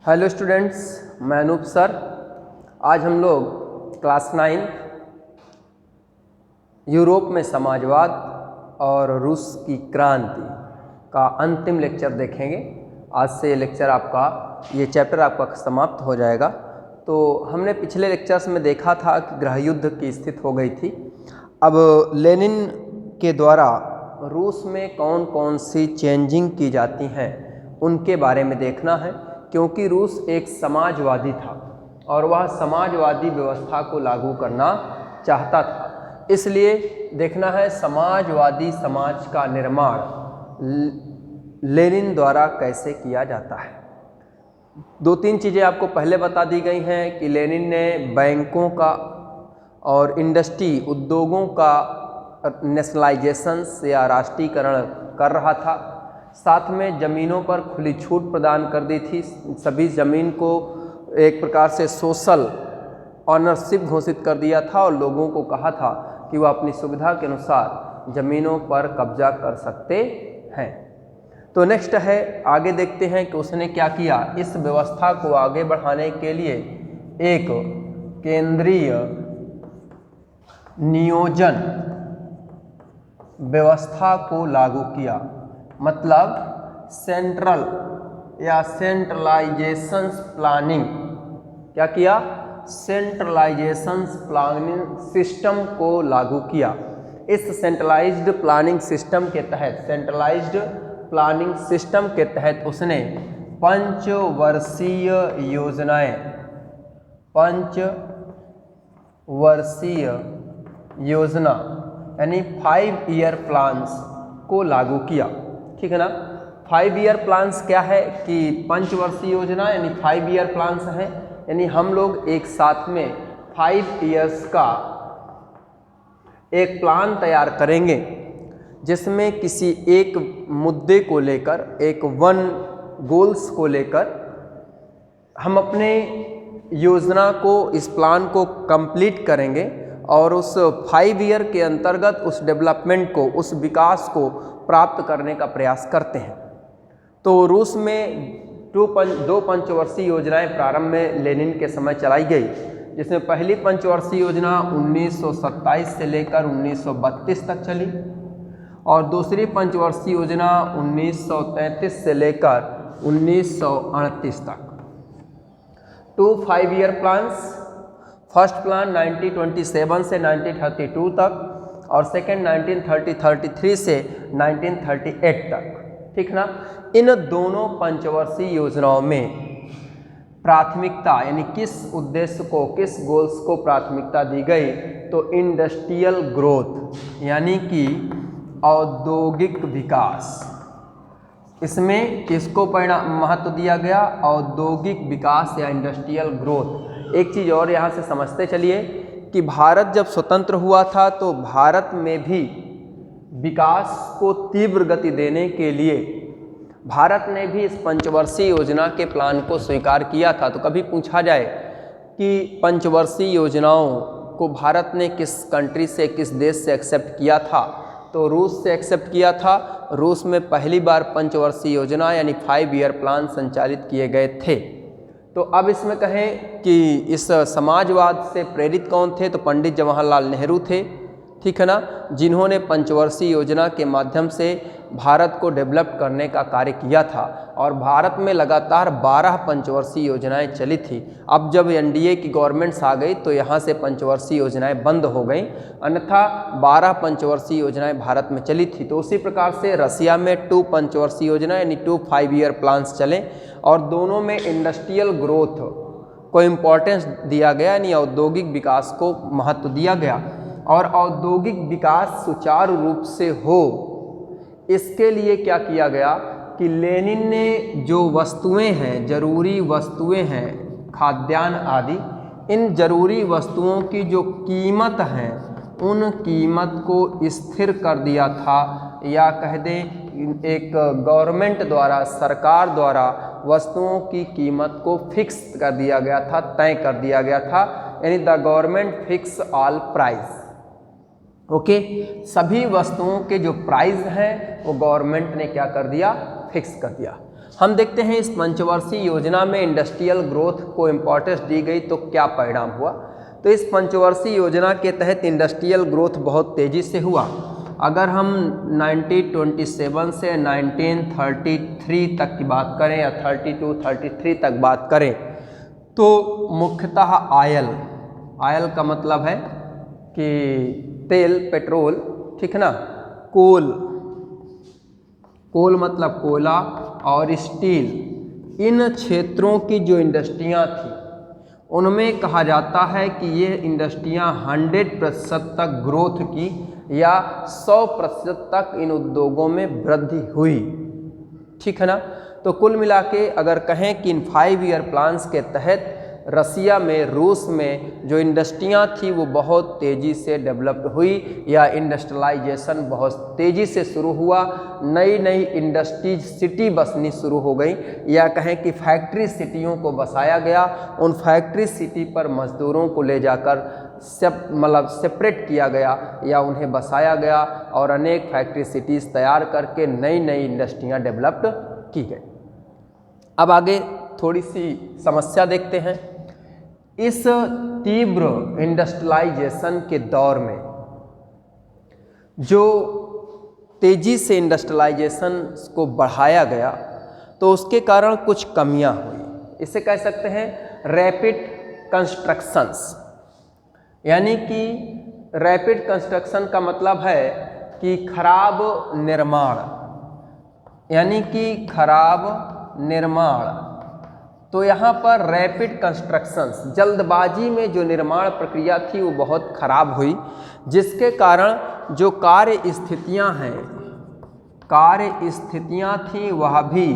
Hello students, मैं Anoop sir. आज हम लोग क्लास 9 यूरोप में समाजवाद और रूस की क्रांति का अंतिम लेक्चर देखेंगे। आज से ये चैप्टर आपका समाप्त हो जाएगा। तो हमने पिछले लेक्चर्स में देखा था कि गृह युद्ध की स्थिति हो गई थी। अब लेनिन के द्वारा रूस में कौन कौन सी चेंजिंग की जाती हैं उनके बारे में देखना है, क्योंकि रूस एक समाजवादी था और वह समाजवादी व्यवस्था को लागू करना चाहता था। इसलिए देखना है समाजवादी समाज का निर्माण लेनिन द्वारा कैसे किया जाता है। दो तीन चीज़ें आपको पहले बता दी गई हैं कि लेनिन ने बैंकों का और इंडस्ट्री उद्योगों का नेशनलाइजेशन या राष्ट्रीयकरण कर रहा था। साथ में ज़मीनों पर खुली छूट प्रदान कर दी थी। सभी ज़मीन को एक प्रकार से सोशल ऑनरशिप घोषित कर दिया था और लोगों को कहा था कि वह अपनी सुविधा के अनुसार ज़मीनों पर कब्जा कर सकते हैं। तो नेक्स्ट है, आगे देखते हैं कि उसने क्या किया। इस व्यवस्था को आगे बढ़ाने के लिए एक केंद्रीय नियोजन व्यवस्था को लागू किया, मतलब सेंट्रल या सेंट्रलाइजेशन प्लानिंग। क्या किया? सेंट्रलाइजेशन प्लानिंग सिस्टम को लागू किया। इस सेंट्रलाइज्ड प्लानिंग सिस्टम के तहत उसने पंचवर्षीय योजना यानी 5 ईयर प्लान्स को लागू किया। ठीक है ना। 5 ईयर प्लान्स क्या है कि पंचवर्षीय योजना यानी 5 ईयर प्लान्स है, यानी हम लोग एक साथ में 5 ईयर्स का एक प्लान तैयार करेंगे जिसमें किसी एक मुद्दे को लेकर, एक वन गोल्स को लेकर हम अपने योजना को, इस प्लान को कंप्लीट करेंगे और उस 5 ईयर के अंतर्गत उस डेवलपमेंट को, उस विकास को प्राप्त करने का प्रयास करते हैं। तो रूस में दो पंचवर्षीय योजनाएं प्रारंभ में लेनिन के समय चलाई गई, जिसमें पहली पंचवर्षीय योजना 1927 से लेकर 1932 तक चली और दूसरी पंचवर्षीय योजना 1933 से लेकर 1938 तक। 2 5 ईयर प्लान्स। फर्स्ट प्लान 1927 से 1932 तक और सेकेंड 1933 से 1938 तक। ठीक ना। इन दोनों पंचवर्षीय योजनाओं में प्राथमिकता यानी किस उद्देश्य को, किस गोल्स को प्राथमिकता दी गई, तो इंडस्ट्रियल ग्रोथ यानी कि औद्योगिक विकास। इसमें किसको महत्व दिया गया? औद्योगिक विकास या इंडस्ट्रियल ग्रोथ। एक चीज़ और यहाँ से समझते चलिए कि भारत जब स्वतंत्र हुआ था तो भारत में भी विकास को तीव्र गति देने के लिए भारत ने भी इस पंचवर्षीय योजना के प्लान को स्वीकार किया था। तो कभी पूछा जाए कि पंचवर्षीय योजनाओं को भारत ने किस कंट्री से, किस देश से एक्सेप्ट किया था, तो रूस से एक्सेप्ट किया था। रूस में पहली बार पंचवर्षीय योजना यानी 5 ईयर प्लान संचालित किए गए थे। तो अब इसमें कहें कि इस समाजवाद से प्रेरित कौन थे, तो पंडित जवाहरलाल नेहरू थे। ठीक है ना, जिन्होंने पंचवर्षीय योजना के माध्यम से भारत को डेवलप करने का कार्य किया था और भारत में लगातार 12 पंचवर्षीय योजनाएं चली थी। अब जब एनडीए की गवर्नमेंट्स आ गई तो यहाँ से पंचवर्षीय योजनाएं बंद हो गई, अन्यथा 12 पंचवर्षीय योजनाएं भारत में चली थी। तो उसी प्रकार से रसिया में 2 पंचवर्षीय योजना यानी 2 5 ईयर प्लान्स चले और दोनों में इंडस्ट्रियल ग्रोथ को इम्पोर्टेंस दिया गया, यानी औद्योगिक विकास को महत्व दिया गया। और औद्योगिक विकास सुचारू रूप से हो, इसके लिए क्या किया गया कि लेनिन ने जो वस्तुएं हैं, जरूरी वस्तुएं हैं, खाद्यान्न आदि, इन जरूरी वस्तुओं की जो कीमत है उन कीमत को स्थिर कर दिया था, या कह दें एक गवर्नमेंट द्वारा, सरकार द्वारा वस्तुओं की कीमत को फिक्स कर दिया गया था, तय कर दिया गया था, यानी the government fix all price. Okay, सभी वस्तुओं के जो प्राइस हैं वो गवर्नमेंट ने क्या कर दिया? फिक्स कर दिया। हम देखते हैं इस पंचवर्षीय योजना में इंडस्ट्रियल ग्रोथ को इम्पोर्टेंस दी गई तो क्या परिणाम हुआ। तो इस पंचवर्षीय योजना के तहत इंडस्ट्रियल ग्रोथ बहुत तेज़ी से हुआ। अगर हम 1927 से 1933 तक की बात करें या 32-33 तक बात करें तो मुख्यतः आयल का मतलब है कि तेल, पेट्रोल, ठीक है ना, कोल मतलब कोयला और स्टील, इन क्षेत्रों की जो इंडस्ट्रियां थी उनमें कहा जाता है कि ये इंडस्ट्रियां 100% तक ग्रोथ की या 100% तक इन उद्योगों में वृद्धि हुई, ठीक है ना। तो कुल मिला के अगर कहें कि इन 5 ईयर प्लान्स के तहत रसिया में, रूस में जो इंडस्ट्रियां थी वो बहुत तेज़ी से डेवलप्ड हुई या इंडस्ट्रियलाइजेशन बहुत तेज़ी से शुरू हुआ। नई नई इंडस्ट्रीज सिटी बसनी शुरू हो गई या कहें कि फैक्ट्री सिटियों को बसाया गया। उन फैक्ट्री सिटी पर मज़दूरों को ले जाकर सेपरेट किया गया या उन्हें बसाया गया और अनेक फैक्ट्री सिटीज़ तैयार करके नई नई इंडस्ट्रियाँ डेवलप्ड की गई। अब आगे थोड़ी सी समस्या देखते हैं। इस तीव्र इंडस्ट्रियलाइजेशन के दौर में जो तेज़ी से इंडस्ट्रियलाइजेशन को बढ़ाया गया तो उसके कारण कुछ कमियां हुई। इसे कह सकते हैं रैपिड कंस्ट्रक्शंस, यानी कि रैपिड कंस्ट्रक्शन का मतलब है कि खराब निर्माण, तो यहाँ पर रैपिड कंस्ट्रक्शंस, जल्दबाजी में जो निर्माण प्रक्रिया थी वो बहुत खराब हुई, जिसके कारण जो कार्य स्थितियाँ थी वह भी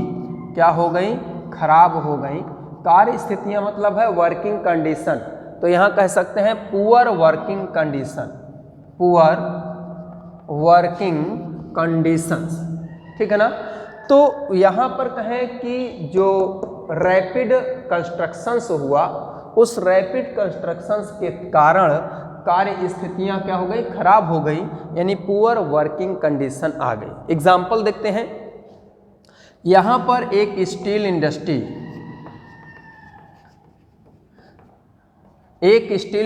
क्या हो गई, खराब हो गई। कार्य स्थितियाँ मतलब है वर्किंग कंडीशन, तो यहाँ कह सकते हैं पुअर वर्किंग कंडीशंस, ठीक है ना। तो यहाँ पर कहें कि जो रैपिड कंस्ट्रक्शंस हुआ, उस रैपिड कंस्ट्रक्शंस के कारण कार्य स्थितियाँ क्या हो गई, खराब हो गई, यानी पुअर वर्किंग कंडीशन आ गई। एग्जाम्पल देखते हैं। यहाँ पर एक स्टील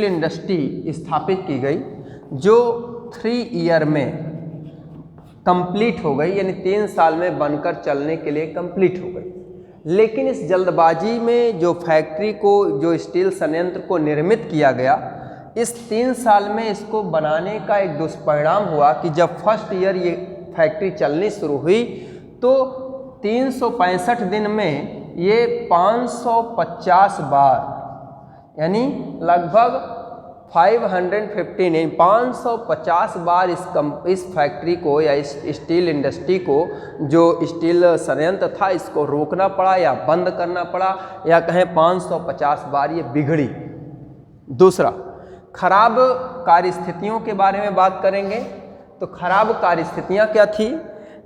इंडस्ट्री स्थापित की गई जो 3 ईयर में कंप्लीट हो गई, यानी 3 साल में बनकर चलने के लिए कंप्लीट हो गई। लेकिन इस जल्दबाजी में जो फैक्ट्री को, जो स्टील संयंत्र को निर्मित किया गया, इस 3 साल में इसको बनाने का एक दुष्परिणाम हुआ कि जब फर्स्ट ईयर ये फैक्ट्री चलनी शुरू हुई तो 365 दिन में ये 550 बार, यानी लगभग 550 बार इस फैक्ट्री को या इस स्टील इंडस्ट्री को, जो स्टील संयंत्र था, इसको रोकना पड़ा या बंद करना पड़ा, या कहें 550 बार ये बिगड़ी। दूसरा, खराब कार्यस्थितियों के बारे में बात करेंगे तो खराब कार्यस्थितियाँ क्या थी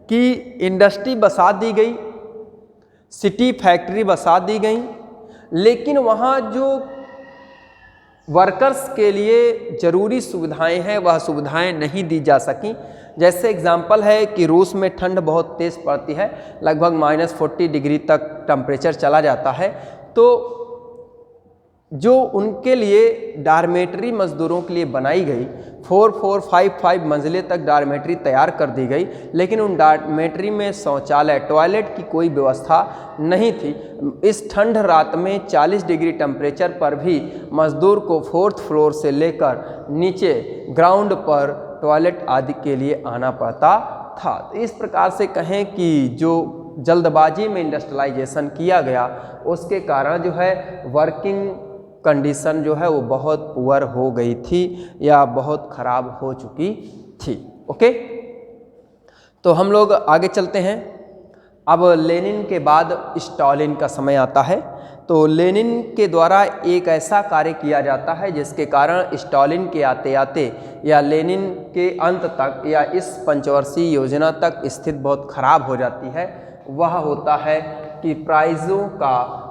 कि इंडस्ट्री बसा दी गई, सिटी फैक्ट्री बसा दी गई, लेकिन वहाँ जो वर्कर्स के लिए ज़रूरी सुविधाएं हैं वह सुविधाएं नहीं दी जा सकी। जैसे एग्जांपल है कि रूस में ठंड बहुत तेज़ पड़ती है, लगभग -40 डिग्री तक टेम्परेचर चला जाता है, तो जो उनके लिए डॉर्मेटरी मज़दूरों के लिए बनाई गई 4-4, 5-5 मंजिले तक डॉर्मेटरी तैयार कर दी गई, लेकिन उन डॉर्मेटरी में शौचालय, टॉयलेट की कोई व्यवस्था नहीं थी। इस ठंड रात में 40 डिग्री टेम्परेचर पर भी मज़दूर को 4th फ्लोर से लेकर नीचे ग्राउंड पर टॉयलेट आदि के लिए आना पड़ता था। तो इस प्रकार से कहें कि जो जल्दबाजी में इंडस्ट्रियलाइजेशन किया गया उसके कारण जो है वर्किंग कंडीशन जो है वो बहुत पुअर हो गई थी या बहुत ख़राब हो चुकी थी। ओके, तो हम लोग आगे चलते हैं। अब लेनिन के बाद स्टालिन का समय आता है। तो लेनिन के द्वारा एक ऐसा कार्य किया जाता है जिसके कारण स्टालिन के आते आते या लेनिन के अंत तक या इस पंचवर्षीय योजना तक स्थिति बहुत खराब हो जाती है। वह होता है कि प्राइज़ों का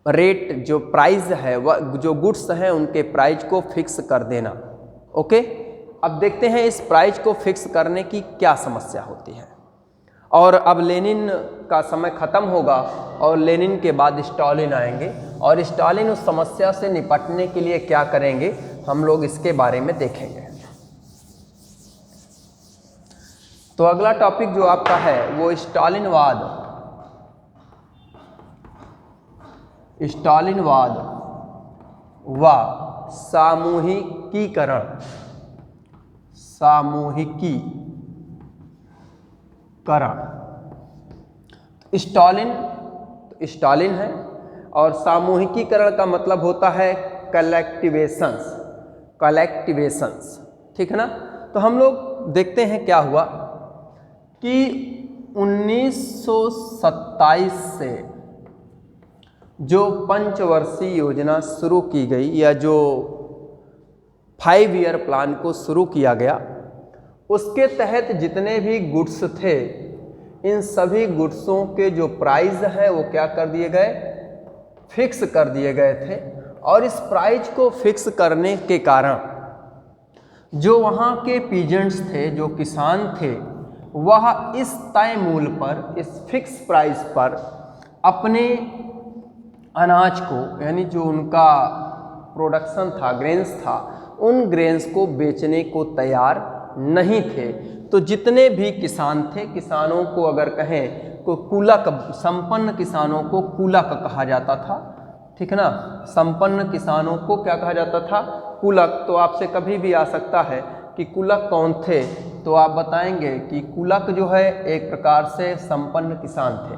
रेट, जो प्राइस है, वह जो गुड्स हैं उनके प्राइस को फिक्स कर देना। ओके, अब देखते हैं इस प्राइस को फिक्स करने की क्या समस्या होती है। और अब लेनिन का समय ख़त्म होगा और लेनिन के बाद स्टालिन आएंगे और स्टालिन उस समस्या से निपटने के लिए क्या करेंगे हम लोग इसके बारे में देखेंगे। तो अगला टॉपिक जो आपका है वो स्टालिनवाद व सामूहिकीकरण स्टालिन है और सामूहिकीकरण का मतलब होता है कलेक्टिवेशंस, ठीक है ना। तो हम लोग देखते हैं क्या हुआ कि 1927 से जो पंचवर्षीय योजना शुरू की गई या जो 5 ईयर प्लान को शुरू किया गया, उसके तहत जितने भी गुड्स थे इन सभी गुड्सों के जो प्राइस हैं वो क्या कर दिए गए, फिक्स कर दिए गए थे। और इस प्राइस को फिक्स करने के कारण जो वहाँ के पीजेंट्स थे, जो किसान थे, वह इस तय मूल्य पर, इस फिक्स प्राइस पर अपने अनाज को, यानी जो उनका प्रोडक्शन था, ग्रेन्स था, उन ग्रेन्स को बेचने को तैयार नहीं थे। तो जितने भी किसान थे, किसानों को अगर कहें तो कुलक, संपन्न किसानों को कुलक कहा जाता था, ठीक है ना। संपन्न किसानों को क्या कहा जाता था, कुलक। तो आपसे कभी भी आ सकता है कि कुलक कौन थे, तो आप बताएंगे कि कुलक जो है एक प्रकार से संपन्न किसान थे।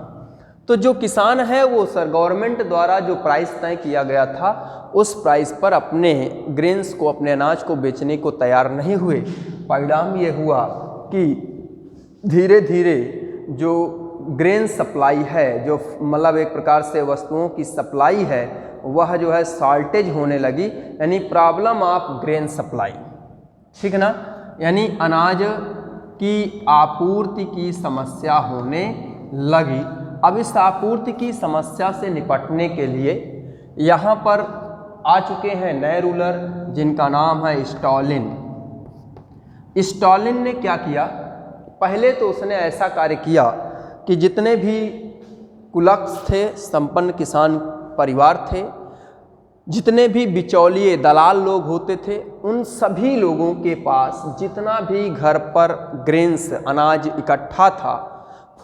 तो जो किसान है वो गवर्नमेंट द्वारा जो प्राइस तय किया गया था उस प्राइस पर अपने ग्रेन्स को, अपने अनाज को बेचने को तैयार नहीं हुए। परिणाम ये हुआ कि धीरे धीरे जो ग्रेन सप्लाई है, जो मतलब एक प्रकार से वस्तुओं की सप्लाई है, वह जो है शॉर्टेज होने लगी, यानी प्रॉब्लम ऑफ ग्रेन सप्लाई, ठीक है ना। यानी अनाज की आपूर्ति की समस्या होने लगी। अब इस आपूर्ति की समस्या से निपटने के लिए यहाँ पर आ चुके हैं नए रूलर जिनका नाम है स्टालिन। स्टालिन ने क्या किया, पहले तो उसने ऐसा कार्य किया कि जितने भी कुलक्स थे, संपन्न किसान परिवार थे, जितने भी बिचौलिए दलाल लोग होते थे, उन सभी लोगों के पास जितना भी घर पर ग्रेन्स, अनाज इकट्ठा था,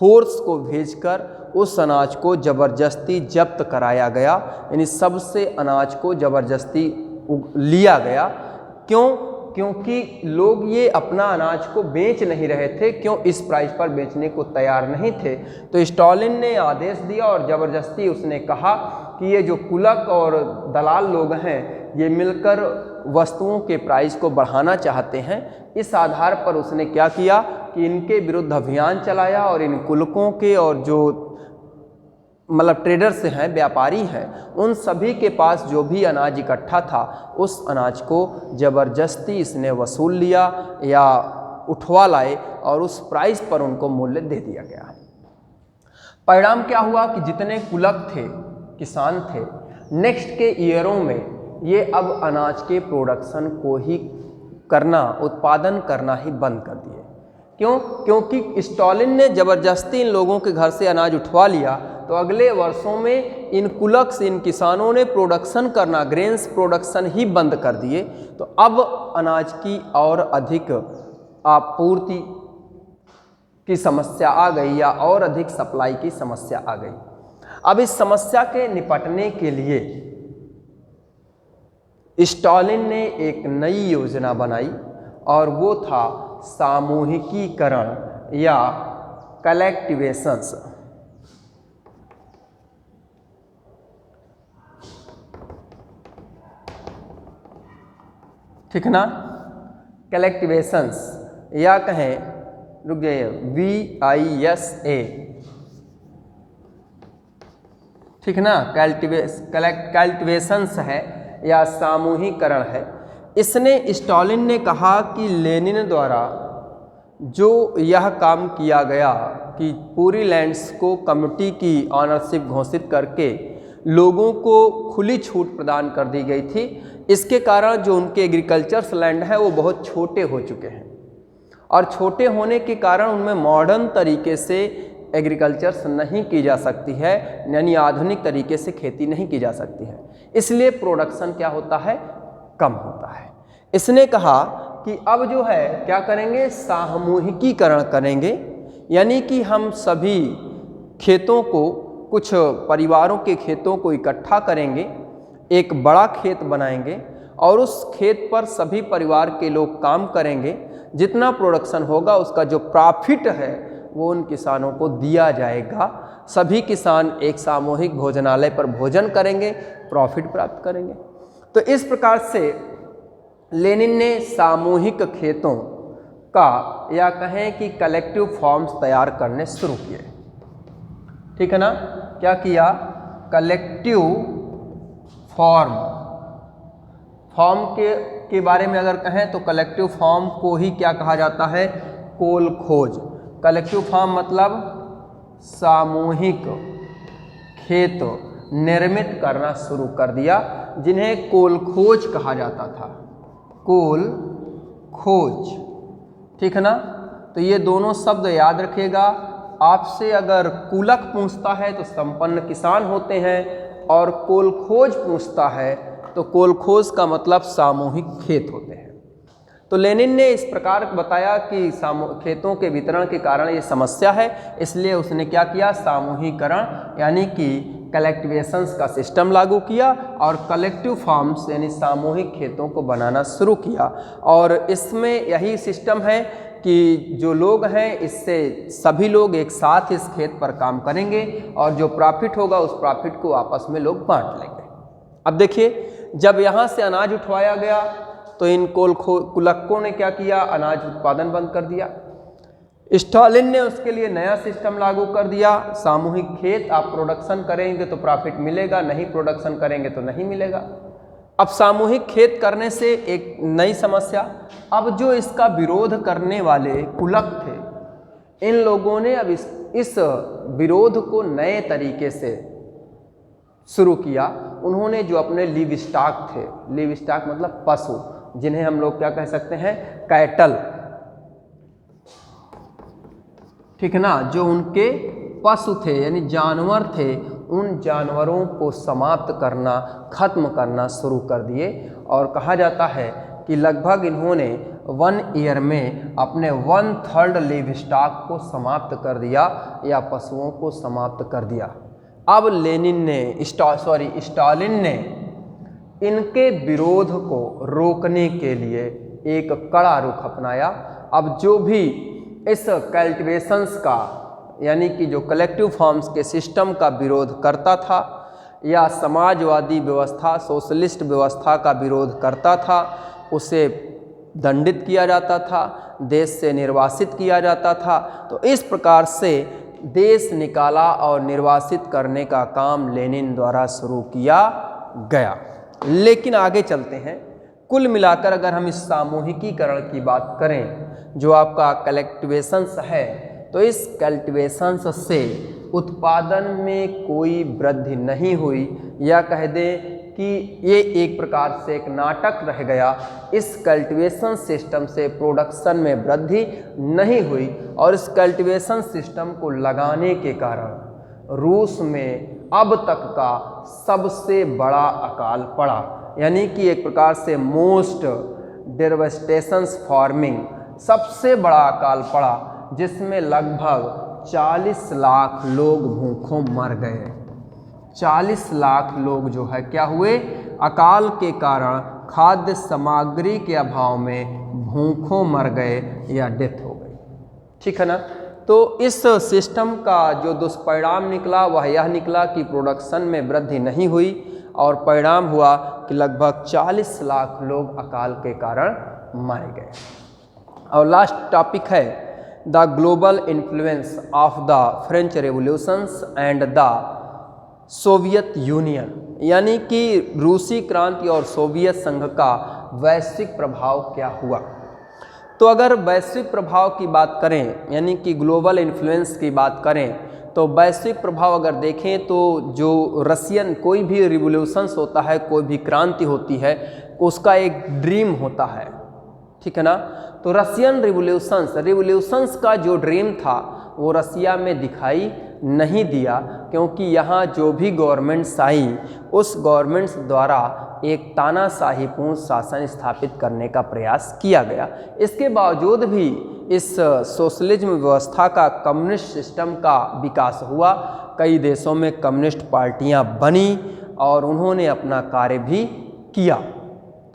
फोर्स को भेजकर उस अनाज को ज़बरदस्ती जब्त कराया गया। यानी सबसे अनाज को ज़बरदस्ती लिया गया। क्यों? क्योंकि लोग ये अपना अनाज को बेच नहीं रहे थे। क्यों? इस प्राइस पर बेचने को तैयार नहीं थे। तो स्टालिन ने आदेश दिया और ज़बरदस्ती उसने कहा कि ये जो कुलक और दलाल लोग हैं ये मिलकर वस्तुओं के प्राइस को बढ़ाना चाहते हैं। इस आधार पर उसने क्या किया कि इनके विरुद्ध अभियान चलाया और इन कुलकों के और जो मतलब ट्रेडर्स हैं, व्यापारी हैं, उन सभी के पास जो भी अनाज इकट्ठा था उस अनाज को ज़बरदस्ती इसने वसूल लिया या उठवा लाए और उस प्राइस पर उनको मूल्य दे दिया गया। परिणाम क्या हुआ कि जितने कुलक थे, किसान थे, नेक्स्ट के ईयरों में ये अब अनाज के प्रोडक्शन को ही करना, उत्पादन करना ही बंद कर दिए। क्यों? क्योंकि स्टालिन ने ज़बरदस्ती इन लोगों के घर से अनाज उठवा लिया। तो अगले वर्षों में इन कुलक्स, इन किसानों ने प्रोडक्शन करना, ग्रेन्स प्रोडक्शन ही बंद कर दिए। तो अब अनाज की और अधिक आपूर्ति की समस्या आ गई या और अधिक सप्लाई की समस्या आ गई। अब इस समस्या के निपटने के लिए स्टालिन ने एक नई योजना बनाई और वो था सामूहिकीकरण या कलेक्टिवेशंस। ठीक ना, कलेक्टिवेशंस या कहें, रुक जाइए, VISA, ठीक ना, कल्टिवेशंस है या सामूहिकरण है। इसने, स्टालिन ने कहा कि लेनिन द्वारा जो यह काम किया गया कि पूरी लैंड्स को कम्युनिटी की ऑनरशिप घोषित करके लोगों को खुली छूट प्रदान कर दी गई थी, इसके कारण जो उनके एग्रीकल्चर्स लैंड है वो बहुत छोटे हो चुके हैं और छोटे होने के कारण उनमें मॉडर्न तरीके से एग्रीकल्चर नहीं की जा सकती है, यानी आधुनिक तरीके से खेती नहीं की जा सकती है, इसलिए प्रोडक्शन क्या होता है, कम होता है। इसने कहा कि अब जो है क्या करेंगे, सामूहिकीकरण करेंगे, यानी कि हम सभी खेतों को, कुछ परिवारों के खेतों को इकट्ठा करेंगे, एक बड़ा खेत बनाएंगे और उस खेत पर सभी परिवार के लोग काम करेंगे। जितना प्रोडक्शन होगा उसका जो प्रॉफिट है वो उन किसानों को दिया जाएगा। सभी किसान एक सामूहिक भोजनालय पर भोजन करेंगे, प्रॉफिट प्राप्त करेंगे। तो इस प्रकार से लेनिन ने सामूहिक खेतों का, या कहें कि कलेक्टिव फार्म्स तैयार करने शुरू किए। ठीक है ना, क्या किया, कलेक्टिव फॉर्म के बारे में अगर कहें तो कलेक्टिव फॉर्म को ही क्या कहा जाता है, कोल खोज। कलेक्टिव फॉर्म मतलब सामूहिक खेत निर्मित करना शुरू कर दिया, जिन्हें कोल खोज कहा जाता था, कोल खोज। ठीक है ना, तो ये दोनों शब्द याद रखिएगा। आपसे अगर कुलक पूछता है तो संपन्न किसान होते हैं, और कोल खोज पूछता है तो कोल खोज का मतलब सामूहिक खेत होते हैं। तो लेनिन ने इस प्रकार बताया कि खेतों के वितरण के कारण ये समस्या है, इसलिए उसने क्या किया, सामूहिकरण यानी कि कलेक्टिवेशंस का सिस्टम लागू किया और कलेक्टिव फार्म्स यानी सामूहिक खेतों को बनाना शुरू किया। और इसमें यही सिस्टम है कि जो लोग हैं, इससे सभी लोग एक साथ इस खेत पर काम करेंगे और जो प्रॉफिट होगा उस प्रॉफिट को आपस में लोग बांट लेंगे। अब देखिए, जब यहाँ से अनाज उठवाया गया तो इन कुलक्कों ने क्या किया, अनाज उत्पादन बंद कर दिया। स्टालिन ने उसके लिए नया सिस्टम लागू कर दिया, सामूहिक खेत, आप प्रोडक्शन करेंगे तो प्रॉफिट मिलेगा, नहीं प्रोडक्शन करेंगे तो नहीं मिलेगा। अब सामूहिक खेत करने से एक नई समस्या, अब जो इसका विरोध करने वाले कुलक थे, इन लोगों ने अब इस विरोध को नए तरीके से शुरू किया। उन्होंने जो अपने लिव स्टॉक थे, लिव स्टॉक मतलब पशु, जिन्हें हम लोग क्या कह सकते हैं, कैटल, ठीक है ना, जो उनके पशु थे यानी जानवर थे, उन जानवरों को समाप्त करना, खत्म करना शुरू कर दिए। और कहा जाता है कि लगभग इन्होंने 1 ईयर में अपने 1/3 लिव स्टॉक को समाप्त कर दिया या पशुओं को समाप्त कर दिया। अब स्टालिन ने इनके विरोध को रोकने के लिए एक कड़ा रुख अपनाया। अब जो भी इस कल्टिवेशंस का यानी कि जो कलेक्टिव फार्म्स के सिस्टम का विरोध करता था या समाजवादी व्यवस्था, सोशलिस्ट व्यवस्था का विरोध करता था, उसे दंडित किया जाता था, देश से निर्वासित किया जाता था। तो इस प्रकार से देश निकाला और निर्वासित करने का काम लेनिन द्वारा शुरू किया गया। लेकिन आगे चलते हैं। कुल मिलाकर अगर हम इस सामूहिकीकरण की बात करें, जो आपका कलेक्टिवेशंस है, तो इस कल्टिवेशंस से उत्पादन में कोई वृद्धि नहीं हुई, या कह दें कि ये एक प्रकार से एक नाटक रह गया। इस कल्टिवेशन सिस्टम से प्रोडक्शन में वृद्धि नहीं हुई और इस कल्टिवेशन सिस्टम को लगाने के कारण रूस में अब तक का सबसे बड़ा अकाल पड़ा, यानी कि एक प्रकार से मोस्ट डेवस्टेशंस फार्मिंग, सबसे बड़ा अकाल पड़ा, जिसमें लगभग 40 लाख लोग भूखों मर गए। 40 लाख लोग जो है क्या हुए, अकाल के कारण खाद्य सामग्री के अभाव में भूखों मर गए या डेथ हो गई। ठीक है ना। तो इस सिस्टम का जो दुष्परिणाम निकला वह यह निकला कि प्रोडक्शन में वृद्धि नहीं हुई और परिणाम हुआ कि लगभग 40 लाख लोग अकाल के कारण मारे गए। और लास्ट टॉपिक है the global influence of the French revolutions and the Soviet union, यानी कि रूसी क्रांति और सोवियत संघ का वैश्विक प्रभाव क्या हुआ। तो अगर वैश्विक प्रभाव की बात करें, यानी कि ग्लोबल इन्फ्लुएंस की बात करें, तो वैश्विक प्रभाव अगर देखें तो जो रशियन कोई भी रिवोल्यूशंस होता है, कोई भी क्रांति होती है, उसका एक ड्रीम होता है। ठीक है ना। तो रशियन रिवोल्यूशंस का जो ड्रीम था वो रसिया में दिखाई नहीं दिया, क्योंकि यहाँ जो भी गवर्नमेंट्स आई उस गवर्नमेंट्स द्वारा एक तानाशाहीपूर्ण शासन स्थापित करने का प्रयास किया गया। इसके बावजूद भी इस सोशलिज्म व्यवस्था का, कम्युनिस्ट सिस्टम का विकास हुआ। कई देशों में कम्युनिस्ट पार्टियां बनी और उन्होंने अपना कार्य भी किया,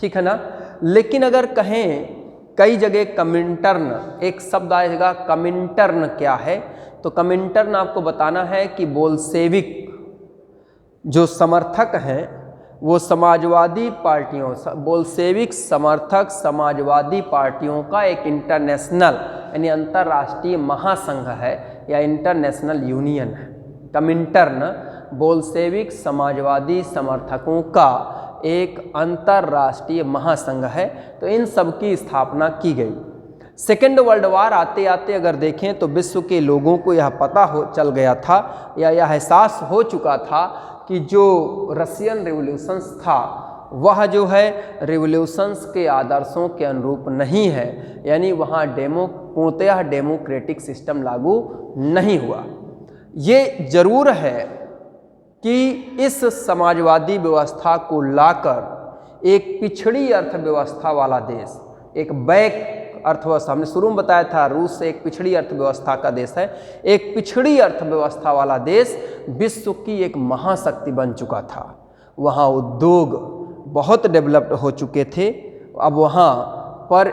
ठीक है ना। लेकिन अगर कहें कई जगह कमिंटर्न, एक शब्द आएगा कमिंटर्न क्या है, तो कमिंटर्न आपको बताना है कि बोल्शेविक जो समर्थक हैं वो समाजवादी पार्टियों, बोल्शेविक समर्थक समाजवादी पार्टियों का एक इंटरनेशनल यानी अंतर्राष्ट्रीय महासंघ है या इंटरनेशनल यूनियन है। कमिंटर्न बोल्शेविक समाजवादी समर्थकों का एक अंतर्राष्ट्रीय महासंघ है। तो इन सब की स्थापना की गई। सेकेंड वर्ल्ड वार आते आते अगर देखें तो विश्व के लोगों को यह पता चल गया था या यह एहसास हो चुका था कि जो रशियन रिवोल्यूशंस था वह जो है रिवोल्यूशंस के आदर्शों के अनुरूप नहीं है, यानी वहाँ पूर्णतः डेमोक्रेटिक सिस्टम लागू नहीं हुआ। ये जरूर है कि इस समाजवादी व्यवस्था को लाकर एक पिछड़ी अर्थव्यवस्था वाला देश, एक बैक अर्थव्यवस्था, हमने शुरू में बताया था रूस एक पिछड़ी अर्थव्यवस्था का देश है, एक पिछड़ी अर्थव्यवस्था वाला देश विश्व की एक महाशक्ति बन चुका था। वहाँ उद्योग बहुत डेवलप्ड हो चुके थे। अब वहाँ पर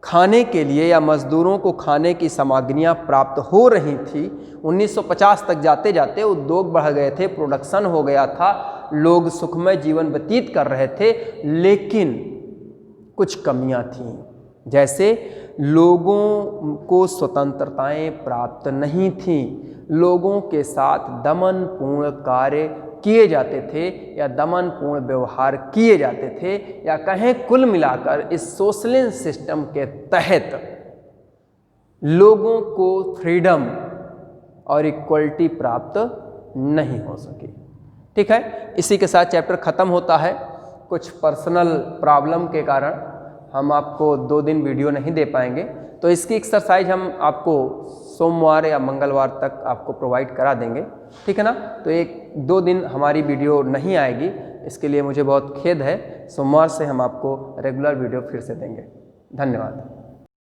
खाने के लिए या मजदूरों को खाने की सामग्रियाँ प्राप्त हो रही थी। 1950 तक जाते जाते उद्योग बढ़ गए थे, प्रोडक्शन हो गया था, लोग सुखमय जीवन व्यतीत कर रहे थे। लेकिन कुछ कमियां थीं, जैसे लोगों को स्वतंत्रताएं प्राप्त नहीं थीं, लोगों के साथ दमनपूर्ण कार्य किए जाते थे या दमनपूर्ण व्यवहार किए जाते थे, या कहें कुल मिलाकर इस सोशलिस्ट सिस्टम के तहत लोगों को फ्रीडम और इक्वलिटी प्राप्त नहीं हो सकी। ठीक है, इसी के साथ चैप्टर ख़त्म होता है। कुछ पर्सनल प्रॉब्लम के कारण हम आपको 2 दिन वीडियो नहीं दे पाएंगे, तो इसकी एक्सरसाइज हम आपको सोमवार या मंगलवार तक आपको प्रोवाइड करा देंगे, ठीक है ना। तो 1-2 दिन हमारी वीडियो नहीं आएगी, इसके लिए मुझे बहुत खेद है। सोमवार से हम आपको रेगुलर वीडियो फिर से देंगे। धन्यवाद।